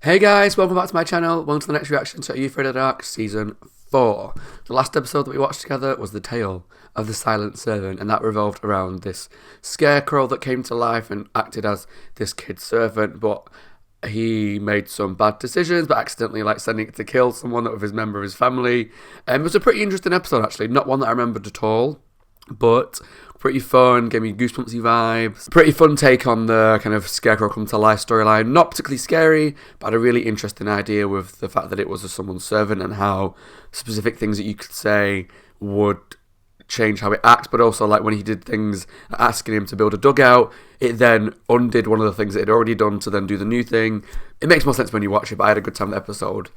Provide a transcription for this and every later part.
Hey guys, welcome back to my channel. Welcome to the next reaction to Are You Afraid of the Dark Season 4. The last episode that we watched together was The Tale of the Silent Servant, and that revolved around this scarecrow that came to life and acted as this kid's servant, but he made some bad decisions, but accidentally sending it to kill someone that was his member of his family. It was a pretty interesting episode actually, not one that I remembered at all, but pretty fun, gave me goosebumpsy vibes. Pretty fun take on the kind of scarecrow come to life storyline. Not particularly scary, but had a really interesting idea with the fact that it was someone's servant and how specific things that you could say would change how it acts, but also when he did things asking him to build a dugout, it then undid one of the things that it had already done to then do the new thing. It makes more sense when you watch it, but I had a good time with the episode.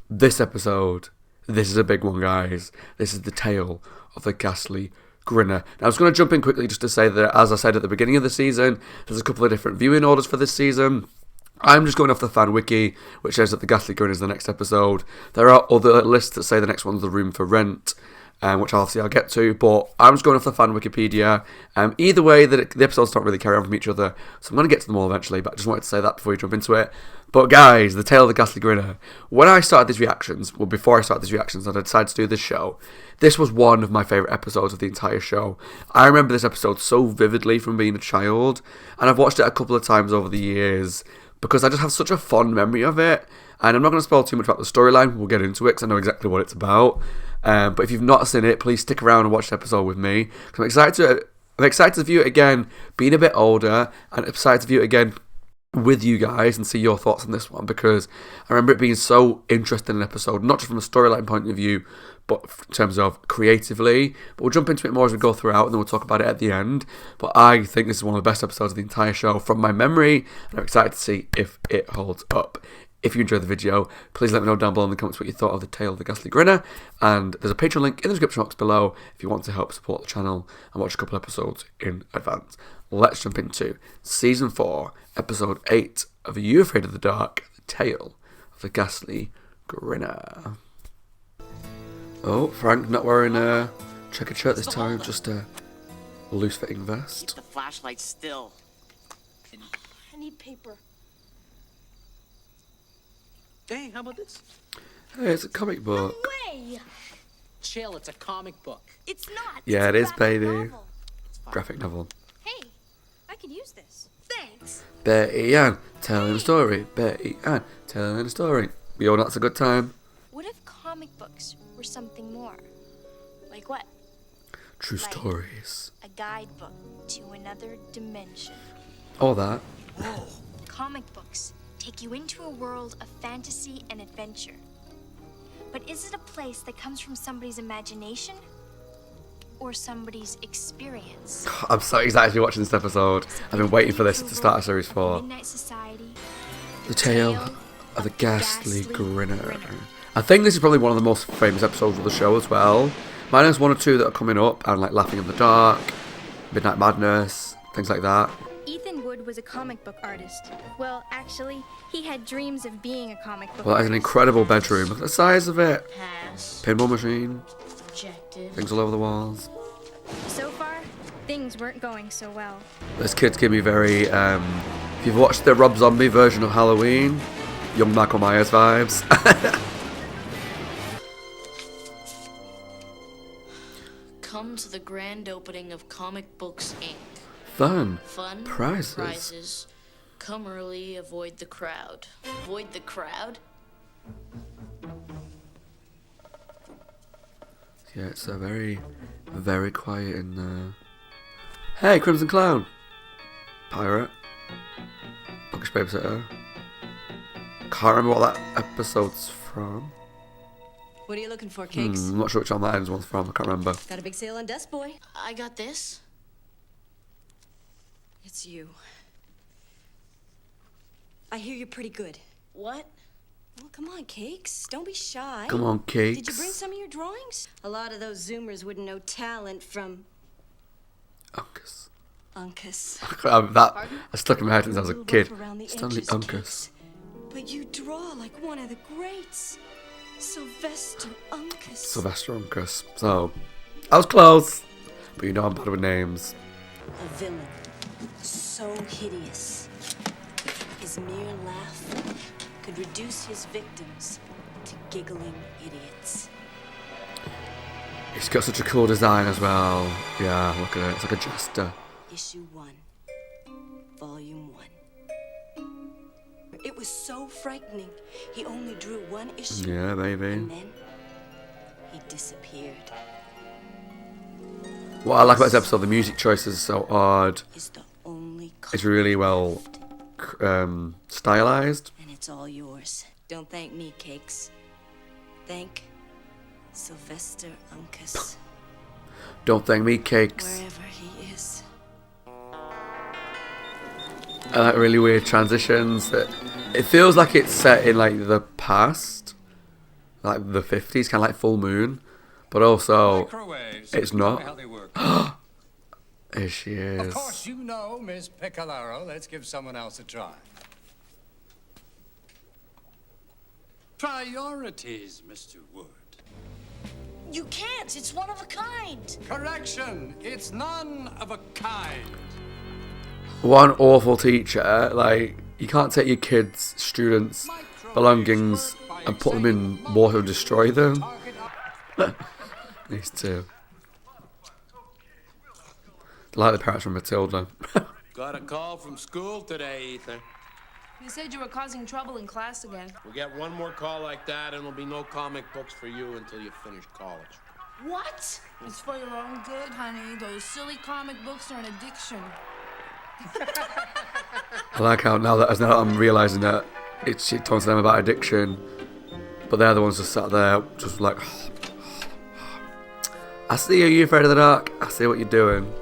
This episode, this is a big one, guys. This is the tale of the ghastly Grinner. Now, I was going to jump in quickly just to say that, as I said at the beginning of the season, there's a couple of different viewing orders for this season. I'm just going off the fan wiki, which says that the Ghastly Grinner is the next episode. There are other lists that say the next one's The Room for Rent, which obviously I'll get to, but I'm just going off the fan Wikipedia. Either way, the episodes don't really carry on from each other, so I'm going to get to them all eventually, but I just wanted to say that before we jump into it. But guys, the tale of the Ghastly Grinner. When I started these reactions, well, before I started these reactions and I decided to do this show, this was one of my favourite episodes of the entire show. I remember this episode so vividly from being a child, and I've watched it a couple of times over the years because I just have such a fond memory of it. And I'm not going to spoil too much about the storyline, we'll get into it because I know exactly what it's about. But if you've not seen it, please stick around and watch the episode with me. I'm excited to view it again, being a bit older, and I'm excited to view it again with you guys and see your thoughts on this one, because I remember it being so interesting an episode, not just from a storyline point of view, but in terms of creatively. But we'll jump into it more as we go throughout, and then we'll talk about it at the end. But I think this is one of the best episodes of the entire show from my memory, and I'm excited to see if it holds up. If you enjoyed the video, please let me know down below in the comments what you thought of the tale of the Ghastly Grinner, and there's a Patreon link in the description box below if you want to help support the channel and watch a couple episodes in advance. Let's jump into Season 4, Episode 8 of Are You Afraid of the Dark? The Tale of the Ghastly Grinner. Oh, Frank not wearing a checkered shirt this time, just a loose-fitting vest. Keep the flashlight still. I need paper. Hey, how about this? Hey, it's a comic book. No way! Chill, it's a comic book. It's not. Yeah, it's it is, baby. novel. Graphic novel. Hey, I could use this. Thanks. Betty Ann, telling a story. Betty Ann, telling a story. We all know that's a good time. What if comic books were something more? Like what? True stories. A guidebook to another dimension. All that. Whoa. Comic books take you into a world of fantasy and adventure. But is it a place that comes from somebody's imagination or somebody's experience? I'm so excited to be watching this episode. I've been waiting for this to start Series 4. Midnight Society. The Tale of the Ghastly Grinner. I think this is probably one of the most famous episodes of the show as well. Minus one or two that are coming up, and Laughing in the Dark, Midnight Madness, things like that. Ethan Wood was a comic book artist. Well, actually, he had dreams of being a comic book Well, it's artist. an incredible bedroom. Look at the size of it. Pass. Pinball machine, Rejected. things all over the walls. So far, things weren't going so well. This kid's give me very, if you've watched the Rob Zombie version of Halloween, young Michael Myers vibes. Come to the grand opening of Comic Books Inc. Fun. Fun, Prizes. Come early, avoid the crowd. Avoid the crowd? Yeah, it's a very, very quiet in there. Hey, Crimson Clown. Pirate. Bookish Babysitter. Can't remember what that episode's from. What are you looking for, Cakes? I'm not sure which one that ends one's from. I can't remember. Got a big sale on Dust Boy. I got this. It's you. I hear you're pretty good. What? Well, come on, Cakes. Don't be shy. Come on, Cakes. Did you bring some of your drawings? A lot of those Zoomers wouldn't know talent from Uncas. Uncas. That I stuck in my head since I was a Little kid. rough around the Stanley edges, Uncas. Cakes. But you draw like one of the greats. Sylvester Uncas. Sylvester Uncas. So, I was close. But you know I'm bad with names. A villain so hideous. His mere laugh could reduce his victims to giggling idiots. It's got such a cool design as well. Yeah, look at it. It's like a jester. Issue 1, Volume 1. It was so frightening. He only drew one issue. Yeah, baby. And then he disappeared. What I like about this episode, the music choices are so odd. Is the only It's really well stylized. And it's all yours. Don't thank me, Cakes. Thank Sylvester Uncas. Don't thank me, Cakes. Wherever he is. I like really weird transitions. It feels like it's set in like the past, like the 50s, kind of like full moon, but also Microwaves. it's You know not. how they work. Here she is. Of course, you know, Miss Piccolaro. Let's give someone else a try. Priorities, Mr. Wood. You can't. It's one of a kind. Correction. It's none of a kind. One awful teacher. Like, you can't take your kids, students' belongings and put them in water and destroy them. These two. Like the parents from Matilda. Got a call from school today, Ethan. You said you were causing trouble in class again. We'll get one more call like that, and there'll be no comic books for you until you finish college. What? It's for your own good, honey. Those silly comic books are an addiction. I like how now that I'm realising that she talks to them about addiction, but they're the ones just sat there, just like, I see you, you're afraid of the dark. I see what you're doing.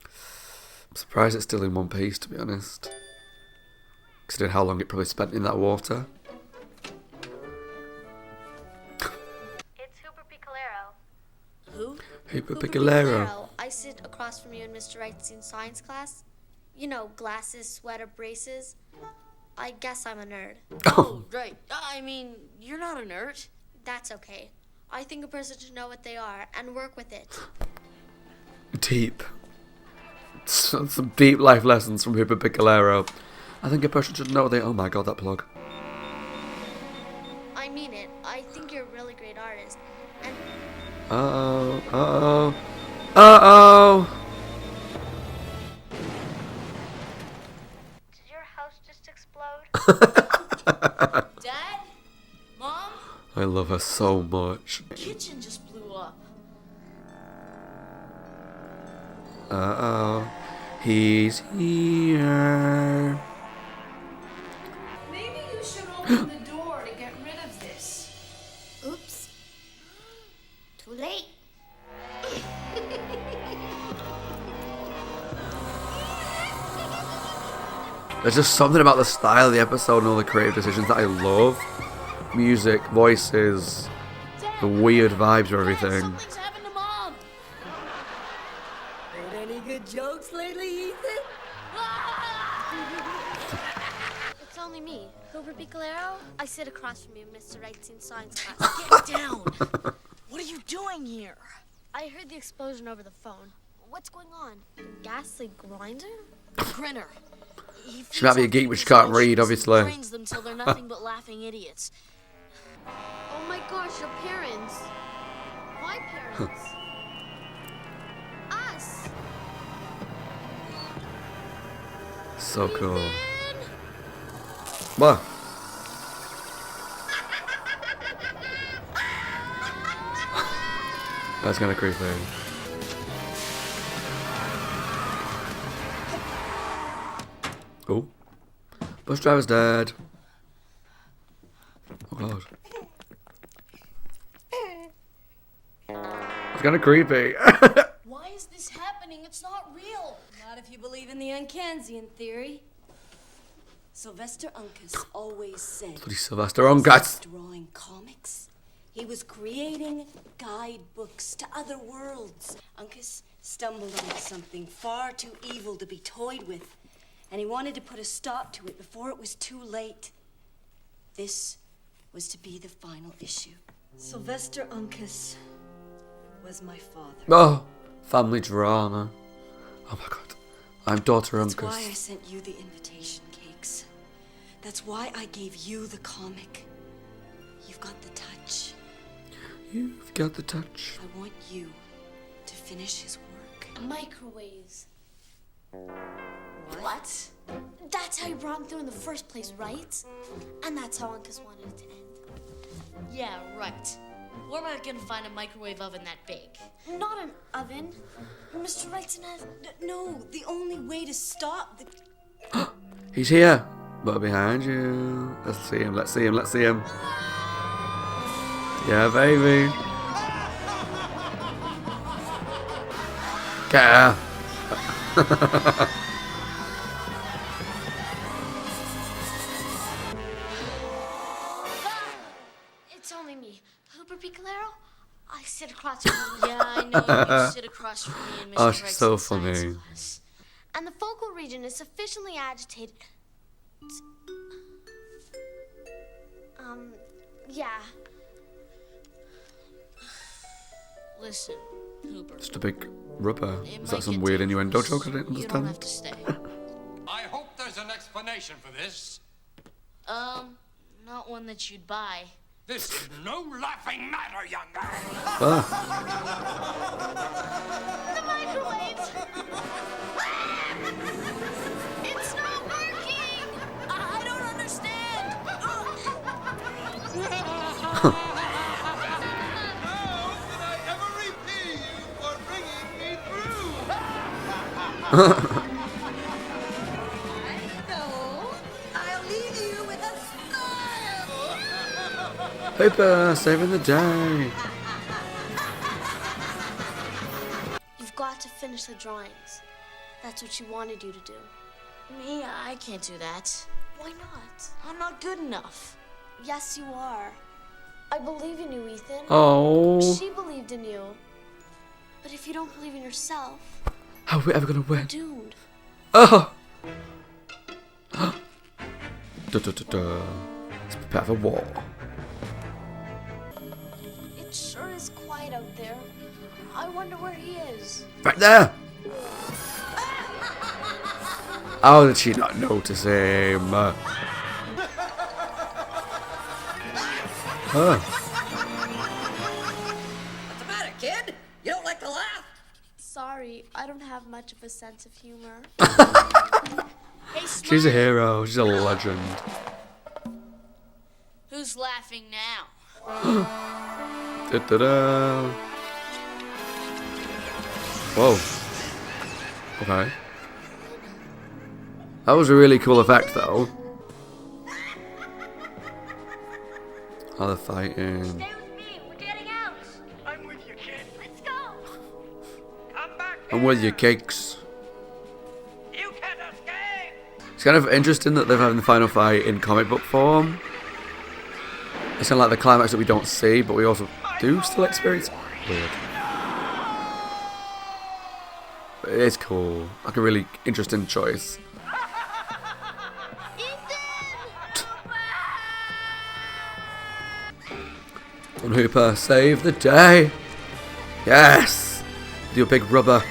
I'm surprised it's still in one piece, to be honest. Considering how long it probably spent in that water. It's Hooper Piccolaro. Who? Hooper Piccolaro. I sit across from you in Mr. Wright's science class. You know, glasses, sweater, braces. I guess I'm a nerd. Oh, right. I mean, you're not a nerd. That's okay. I think a person should know what they are and work with it. Deep. Some deep life lessons from Hooper Piccolaro. I think a person should know oh my god, that plug. I mean it. I think you're a really great artist. And Uh-oh. did your house just explode? Dad? Mom? I love her so much. The kitchen just blew up. Uh-oh. He's here. Maybe you should open the door to get rid of this. Oops. Too late. There's just something about the style of the episode and all the creative decisions that I love. Music, voices, the weird vibes of everything. Something's happened to Mom. Heard any good jokes lately, Ethan? It's only me, Hooper Piccolaro. I sit across from you, Mr. Wright's science class. Get down. What are you doing here? I heard the explosion over the phone. What's going on? The ghastly grinder? Grinner. He She might be a geek, but she can't read, obviously. Trains them till they're nothing but laughing idiots. Oh my gosh, your parents. My parents. Us. So cool. What? That's kind of creepy. Oh. Bus driver's dead. Oh god. It's kind of creepy. Why is this happening? It's not real. Not if you believe in the Uncansian theory. Sylvester Uncas always said Bloody Sylvester Uncas. drawing comics. He was creating guidebooks to other worlds. Uncas stumbled onto something far too evil to be toyed with, and he wanted to put a stop to it before it was too late. This was to be the final issue. Sylvester Uncas was my father. Oh, family drama. Oh my god. I'm daughter That's Uncas. why I sent you the invitation, Cakes. That's why I gave you the comic. You've got the touch. You've got the touch. I want you to finish his work. Microwaves. What? That's how you brought him through in the first place, right? And that's how Uncas wanted it to end. Yeah, right. We're not gonna find a microwave oven that big. Not an oven. Mr. Wrightson has... No, the only way to stop the... He's here, but behind you. Let's see him, let's see him, let's see him. Yeah, baby. Get her. It's only me. Hooper Piccolero? I sit across from you. Yeah, I know. You sit across from me in Mr. Oh, she's so Wrightson's science funny. class. And the focal region is sufficiently agitated. Yeah. Listen, Hooper. Just a big rubber. It Is that might some get weird innuendo dangerous. joke I didn't You don't have understand? to stay. I hope there's an explanation for this. Not one that you'd buy. This is no laughing matter, young man. The microwaves! It's not working! I don't understand! How can I ever repay you for bringing me through? I'll leave you with a smile. Paper, saving the day. You've got to finish the drawings. That's what you wanted you to do. Me, I can't do that. Why not? I'm not good enough. Yes, you are. I believe in you, Ethan. Oh. She believed in you. But if you don't believe in yourself, How are we ever gonna you're win? doomed. Oh. Da, da, da, da. Let's prepare for war. It sure is quiet out there. I wonder where he is. Right there. How did she not notice him? Huh. What's the matter, kid? You don't like to laugh? Sorry, I don't have much of a sense of humor. Hey, She's a Smile. hero. She's a legend. Who's laughing now? Da, da, da. Whoa. Okay. That was a really cool effect, though. Oh, they're fighting. Stay with me. We're getting out. I'm with you, kid. Let's go. Come back. I'm with your cakes. You can't escape. It's kind of interesting that they're having the final fight in comic book form. It's kind of like the climax that we don't see, but we also do still experience. Weird. But it is cool. Like a really interesting choice. And Hooper, save the day. Yes. With your big rubber.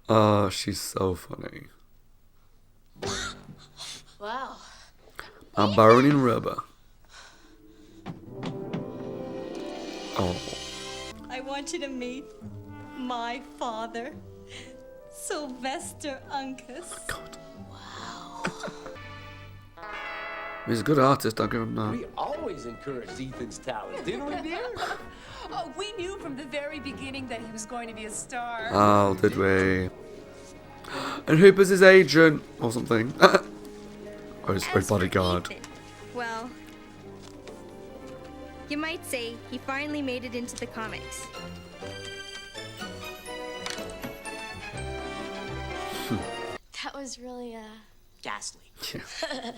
Oh, she's so funny. Wow. I'm borrowing rubber. Oh. I want you to meet my father, Sylvester Uncas. God. He's a good artist, I'll give him that. We always encouraged Ethan's talent, didn't we, dear? Oh, we knew from the very beginning that he was going to be a star. Oh, did we? And Hooper's his agent, or something. Or his As for bodyguard. Ethan, well, you might say he finally made it into the comics. That was really, Ghastly. Yeah.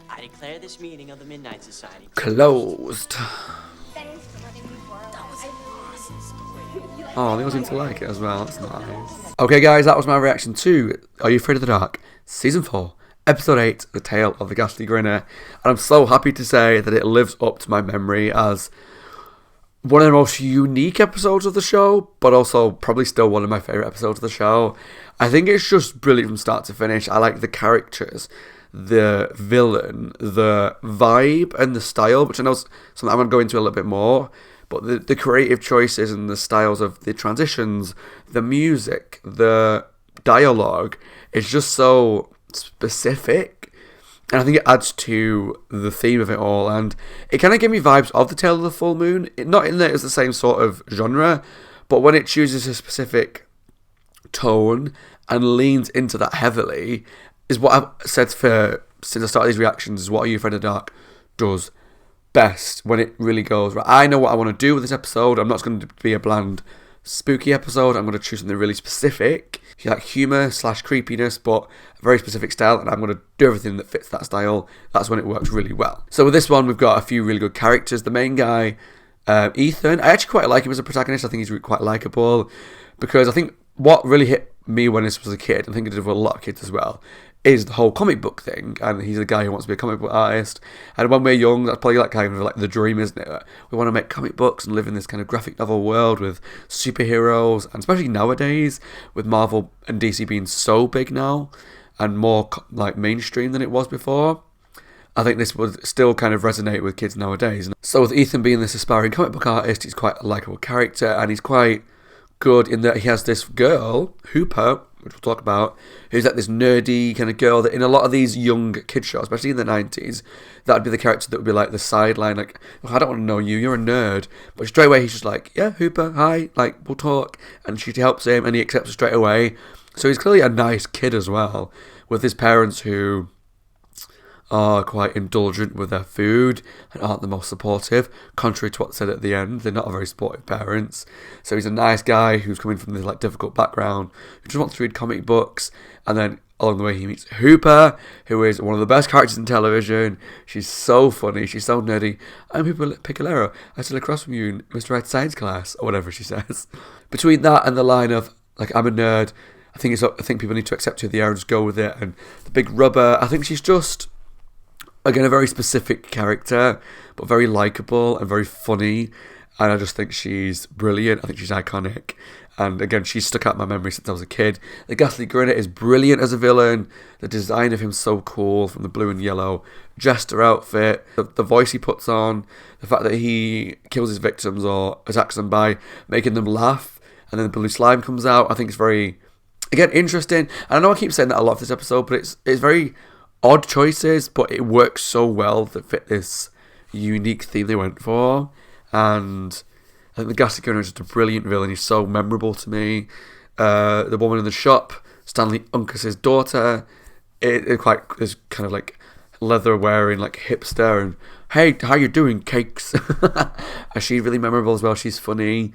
I declare this meeting of the Midnight Society. Closed. Thanks for letting me borrow. that was awesome. Oh, they all seem to like it as well. That's nice. Okay, guys, that was my reaction to Are You Afraid of the Dark? Season 4, Episode 8, The Tale of the Ghastly Grinner. And I'm so happy to say that it lives up to my memory as one of the most unique episodes of the show, but also probably still one of my favourite episodes of the show. I think it's just brilliant from start to finish. I like the characters, the villain, the vibe and the style, which I know is something I'm going to go into a little bit more, but the creative choices and the styles of the transitions, the music, the dialogue is just so specific, and I think it adds to the theme of it all, and it kind of gave me vibes of The Tale of the Full Moon, not in that it's the same sort of genre, but when it chooses a specific tone and leans into that heavily, is what I've said since I started these reactions, is what Are You Afraid of the Dark does best, when it really goes, right, I know what I want to do with this episode. I'm not going to be a bland, spooky episode. I'm going to choose something really specific, like humour / creepiness, but a very specific style, and I'm going to do everything that fits that style. That's when it works really well. So with this one, we've got a few really good characters. The main guy, Ethan, I actually quite like him as a protagonist. I think he's quite likeable, because I think what really hit me when this was a kid, I think it did with a lot of kids as well, is the whole comic book thing, and he's a guy who wants to be a comic book artist, and when we're young, that's probably like kind of like the dream, isn't it? We want to make comic books and live in this kind of graphic novel world with superheroes, and especially nowadays, with Marvel and DC being so big now, and more like mainstream than it was before, I think this would still kind of resonate with kids nowadays. So with Ethan being this aspiring comic book artist, he's quite a likeable character, and he's quite good in that he has this girl, Hooper, which we'll talk about, who's like this nerdy kind of girl that in a lot of these young kid shows, especially in the 90s, that would be the character that would be like the sideline, like, oh, I don't want to know you, you're a nerd. But straight away he's just like, yeah, Hooper, hi, like, we'll talk. And she helps him and he accepts her straight away. So he's clearly a nice kid as well, with his parents who are quite indulgent with their food and aren't the most supportive, contrary to what's said at the end. They're not very supportive parents. So he's a nice guy who's coming from this like difficult background, who just wants to read comic books, and then along the way he meets Hooper, who is one of the best characters in television. She's so funny, she's so nerdy. I'm Hooper Piccolero, I sit across from you in Mr. Wright's science class, or whatever she says. Between that and the line of like, I'm a nerd, I think people need to accept who they are and just go with it. And the big rubber, I think she's just, again, a very specific character, but very likeable and very funny. And I just think she's brilliant. I think she's iconic. And again, she's stuck out in my memory since I was a kid. The Ghastly Grinner is brilliant as a villain. The design of him's so cool, from the blue and yellow jester outfit, the voice he puts on, the fact that he kills his victims or attacks them by making them laugh, and then the blue slime comes out. I think it's very, again, interesting. And I know I keep saying that a lot for this episode, but it's very odd choices, but it works so well that fit this unique theme they went for. And I think the Ghastly Grinner is just a brilliant villain. He's so memorable to me. The woman in the shop, Stanley Uncas's daughter, is kind of like leather wearing, like hipster, and hey, how you doing, cakes? And she's really memorable as well. She's funny.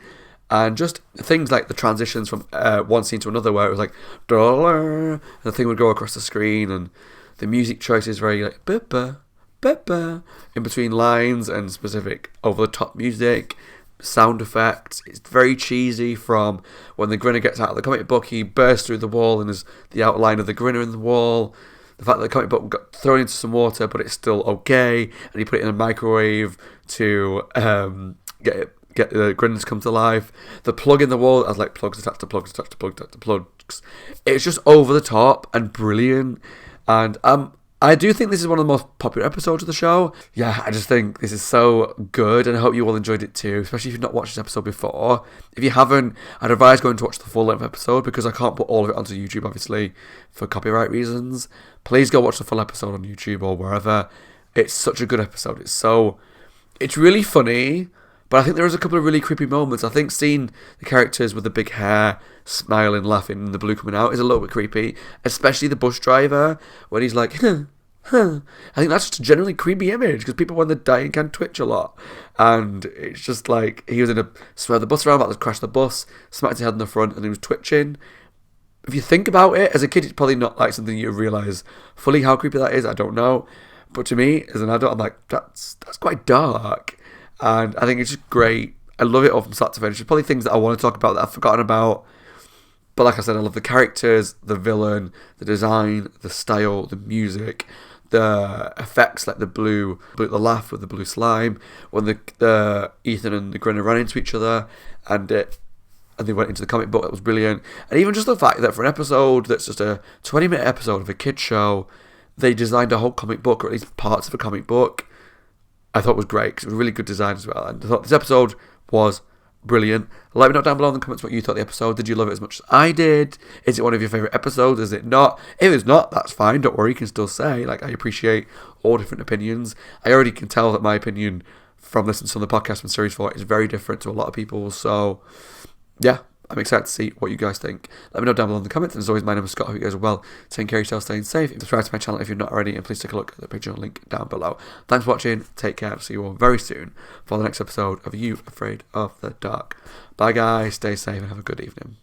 And just things like the transitions from one scene to another, where it was like, and the thing would go across the screen, and the music choice is very like Peppa in between lines, and specific over the top music, sound effects. It's very cheesy, from when the Grinner gets out of the comic book, he bursts through the wall and there's the outline of the Grinner in the wall. The fact that the comic book got thrown into some water, but it's still okay, and he put it in a microwave to get the Grinners come to life. The plug in the wall has like plugs attached to plugs attached to plugs attached to plugs. It's just over the top and brilliant. And I do think this is one of the most popular episodes of the show. Yeah, I just think this is so good, and I hope you all enjoyed it too, especially if you've not watched this episode before. If you haven't, I'd advise going to watch the full-length episode, because I can't put all of it onto YouTube, obviously, for copyright reasons. Please go watch the full episode on YouTube or wherever. It's such a good episode. It's really funny, but I think there is a couple of really creepy moments. I think seeing the characters with the big hair smiling, laughing, and the blue coming out is a little bit creepy. Especially the bus driver, when he's like, huh. I think that's just a generally creepy image, because people when they're dying can twitch a lot. And it's just like, he was in a swerve the bus around, about to crash the bus, smacked his head in the front, and he was twitching. If you think about it, as a kid, it's probably not like something you realise fully how creepy that is. I don't know. But to me, as an adult, I'm like, that's quite dark. And I think it's just great. I love it all from start to finish. There's probably things that I want to talk about that I've forgotten about. But like I said, I love the characters, the villain, the design, the style, the music, the effects, like the laugh with the blue slime, when the Ethan and the Grinner ran into each other, and they went into the comic book. That was brilliant. And even just the fact that for an episode that's just a 20-minute episode of a kid's show, they designed a whole comic book, or at least parts of a comic book, I thought was great, because it was really good design as well. And I thought this episode was brilliant. Let me know down below in the comments what you thought of the episode. Did you love it as much as I did? Is it one of your favourite episodes? Is it not? If it's not, that's fine. Don't worry, you can still say, like, I appreciate all different opinions. I already can tell that my opinion from listening to some of the podcast from Series 4 is very different to a lot of people's. So, yeah, I'm excited to see what you guys think. Let me know down below in the comments. And as always, my name is Scott. I hope you guys are well. Taking care of yourself, staying safe. Subscribe to my channel if you're not already. And please take a look at the Patreon link down below. Thanks for watching. Take care. I'll see you all very soon for the next episode of You Afraid of the Dark. Bye, guys. Stay safe and have a good evening.